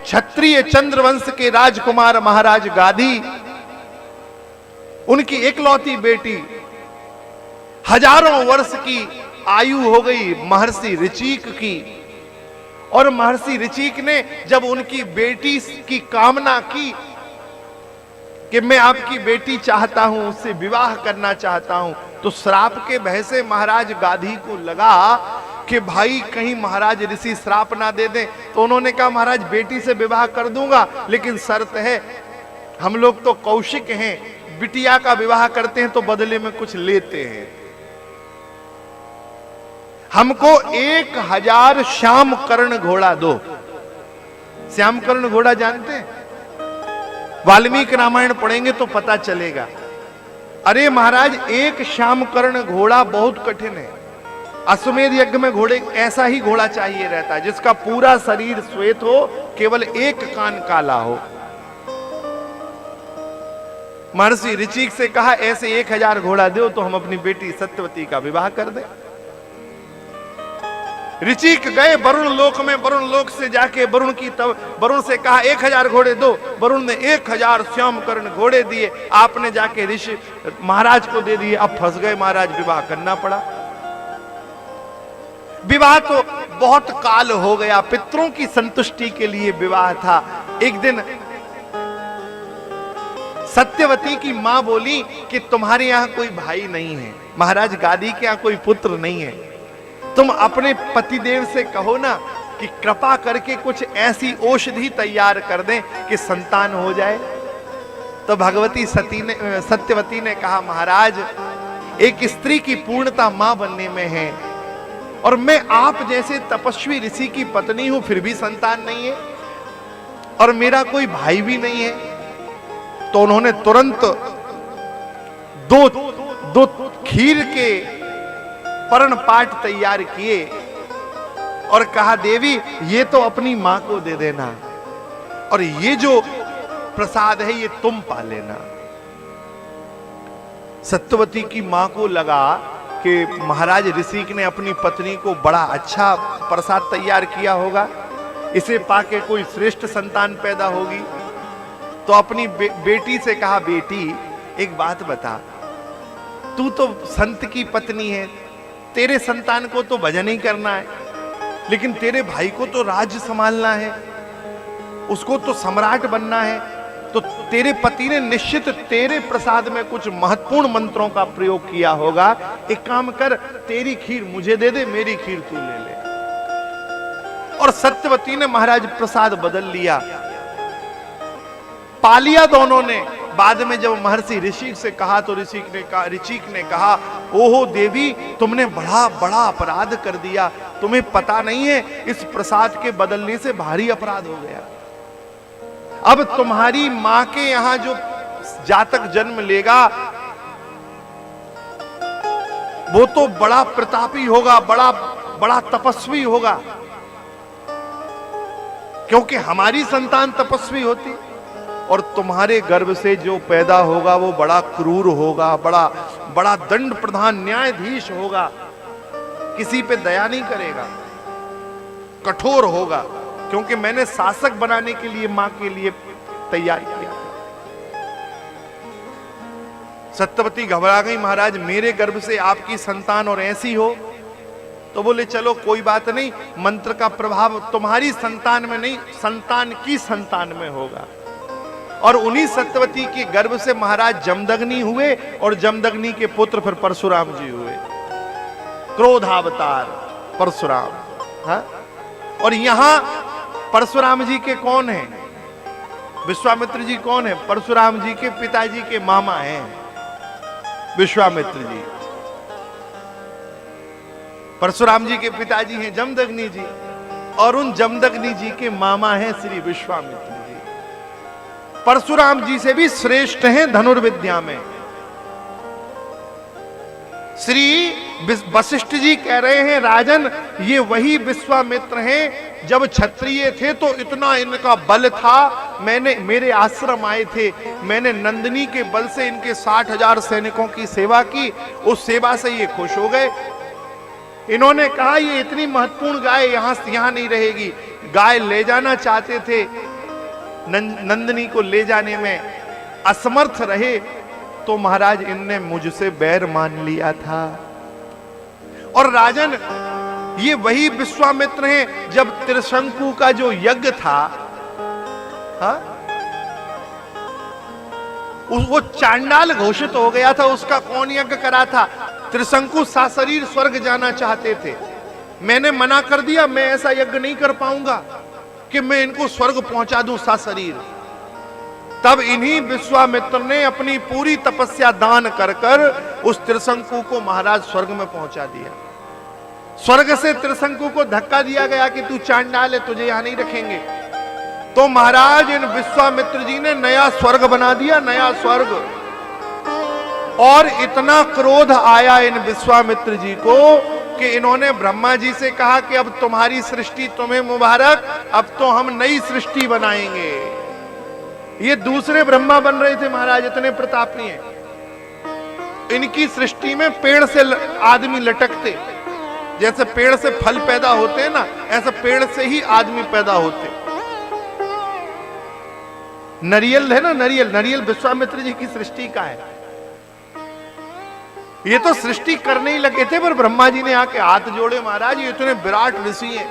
क्षत्रिय चंद्रवंश के राजकुमार महाराज गाधी, उनकी एकलौती बेटी, हजारों वर्ष की आयु हो गई महर्षि ऋचिक की, और महर्षि ऋचिक ने जब उनकी बेटी की कामना की कि मैं आपकी बेटी चाहता हूं, उससे विवाह करना चाहता हूं, तो श्राप के भय से महाराज गाधी को लगा कि भाई कहीं महाराज ऋषि श्राप ना दे दें। तो उन्होंने कहा महाराज बेटी से विवाह कर दूंगा, लेकिन शर्त है हम लोग तो कौशिक हैं, बिटिया का विवाह करते हैं तो बदले में कुछ लेते हैं, हमको 1000 श्याम कर्ण घोड़ा दो। श्याम कर्ण घोड़ा जानते हैं? वाल्मीकि रामायण पढ़ेंगे तो पता चलेगा। अरे महाराज, एक श्याम कर्ण घोड़ा बहुत कठिन है। अश्वमेध यज्ञ में घोड़े ऐसा ही घोड़ा चाहिए रहता है जिसका पूरा शरीर श्वेत हो, केवल एक कान काला हो। महर्षि ऋचिक से कहा ऐसे 1000 घोड़ा दो तो हम अपनी बेटी सत्यवती का विवाह कर दें। ऋचिक गए वरुण लोक में, वरुण लोक से जाके वरुण से कहा 1000 घोड़े दो। वरुण ने 1000 श्याम कर्ण घोड़े दिए, आपने जाके ऋषि महाराज को दे दिए। अब फंस गए महाराज, विवाह करना पड़ा। विवाह तो बहुत काल हो गया, पितरों की संतुष्टि के लिए विवाह था। एक दिन सत्यवती की मां बोली कि तुम्हारे यहां कोई भाई नहीं है, महाराज गादी के यहां कोई पुत्र नहीं है, तुम अपने पतिदेव से कहो ना कि कृपा करके कुछ ऐसी औषधि तैयार कर दें कि संतान हो जाए। तो भगवती सत्यवती ने कहा महाराज, एक स्त्री की पूर्णता मां बनने में है, और मैं आप जैसे तपस्वी ऋषि की पत्नी हूं, फिर भी संतान नहीं है, और मेरा कोई भाई भी नहीं है। तो उन्होंने तुरंत दो खीर के पर्ण पाठ तैयार किए और कहा देवी ये तो अपनी मां को दे देना, और ये जो प्रसाद है ये तुम पा लेना। सत्यवती की मां को लगा कि महाराज ऋषिक ने अपनी पत्नी को बड़ा अच्छा प्रसाद तैयार किया होगा, इसे पाके कोई श्रेष्ठ संतान पैदा होगी। तो अपनी बेटी से कहा बेटी एक बात बता, तू तो संत की पत्नी है, तेरे संतान को तो भजन ही करना है, लेकिन तेरे भाई को तो राज्य संभालना है, उसको तो सम्राट बनना है, तो तेरे पति ने निश्चित तेरे प्रसाद में कुछ महत्वपूर्ण मंत्रों का प्रयोग किया होगा। एक काम कर, तेरी खीर मुझे दे दे, मेरी खीर तू ले ले। और सत्यवती ने महाराज प्रसाद बदल लिया, पा लिया दोनों ने। बाद में जब महर्षि ऋषिक से कहा तो ऋषिक ने कहा ओहो देवी, तुमने बड़ा बड़ा अपराध कर दिया, तुम्हें पता नहीं है इस प्रसाद के बदलने से भारी अपराध हो गया। अब तुम्हारी मां के यहां जो जातक जन्म लेगा वो तो बड़ा प्रतापी होगा, बड़ा बड़ा तपस्वी होगा, क्योंकि हमारी संतान तपस्वी होती, और तुम्हारे गर्भ से जो पैदा होगा वो बड़ा क्रूर होगा, बड़ा बड़ा दंड प्रधान न्यायाधीश होगा, किसी पे दया नहीं करेगा, कठोर होगा, क्योंकि मैंने शासक बनाने के लिए मां के लिए तैयार किया। सत्यवती घबरा गई, महाराज मेरे गर्भ से आपकी संतान और ऐसी हो? तो बोले चलो कोई बात नहीं, मंत्र का प्रभाव तुम्हारी संतान में नहीं, संतान की संतान में होगा। और उन्हीं सत्यवती के गर्भ से महाराज जमदग्नि हुए, और जमदग्नि के पुत्र फिर परशुराम जी हुए, क्रोधावतार परशुराम। हाँ? और यहां परशुराम जी के कौन हैं? विश्वामित्र जी कौन है? परशुराम जी के पिताजी के मामा हैं विश्वामित्र जी। परशुराम जी के पिताजी हैं जमदग्नि जी, और उन जमदग्नि जी के मामा हैं श्री विश्वामित्र जी। परशुराम जी से भी श्रेष्ठ हैं धनुर्विद्या में। श्री वशिष्ठ जी कह रहे हैं राजन, ये वही विश्वामित्र हैं, जब क्षत्रिय थे तो इतना इनका बल था, मेरे आश्रम आए थे, मैंने नंदिनी के बल से इनके 60,000 सैनिकों की सेवा की, उस सेवा से ये खुश हो गए। इन्होंने कहा ये इतनी महत्वपूर्ण गाय यहां नहीं रहेगी, गाय ले जाना चाहते थे, नंदिनी को ले जाने में असमर्थ रहे तो महाराज इनने मुझसे बैर मान लिया था। और राजन, ये वही विश्वामित्र हैं जब त्रिशंकु का जो यज्ञ था, हाँ? वो चांडाल घोषित हो गया था, उसका कौन यज्ञ करा था? त्रिशंकु साशरीर स्वर्ग जाना चाहते थे। मैंने मना कर दिया, मैं ऐसा यज्ञ नहीं कर पाऊंगा कि मैं इनको स्वर्ग पहुंचा दूं साशरीर। तब इन्हीं विश्वामित्र ने अपनी पूरी तपस्या दान कर कर उस त्रिशंकु को महाराज स्वर्ग में पहुंचा दिया। स्वर्ग से त्रिशंकु को धक्का दिया गया कि तू चांडाल है, तुझे यहां नहीं रखेंगे। तो महाराज इन विश्वामित्र जी ने नया स्वर्ग बना दिया, नया स्वर्ग। और इतना क्रोध आया इन विश्वामित्र जी को कि इन्होंने ब्रह्मा जी से कहा कि अब तुम्हारी सृष्टि तुम्हें मुबारक, अब तो हम नई सृष्टि बनाएंगे। ये दूसरे ब्रह्मा बन रहे थे महाराज, इतने प्रतापी हैं। इनकी सृष्टि में पेड़ से आदमी लटकते, जैसे पेड़ से फल पैदा होते हैं ना, ऐसे पेड़ से ही आदमी पैदा होते। नरियल है ना, नरियल विश्वामित्र जी की सृष्टि का है। ये तो सृष्टि करने ही लगे थे, पर ब्रह्मा जी ने आके हाथ जोड़े, महाराज ये इतने विराट ऋषि हैं,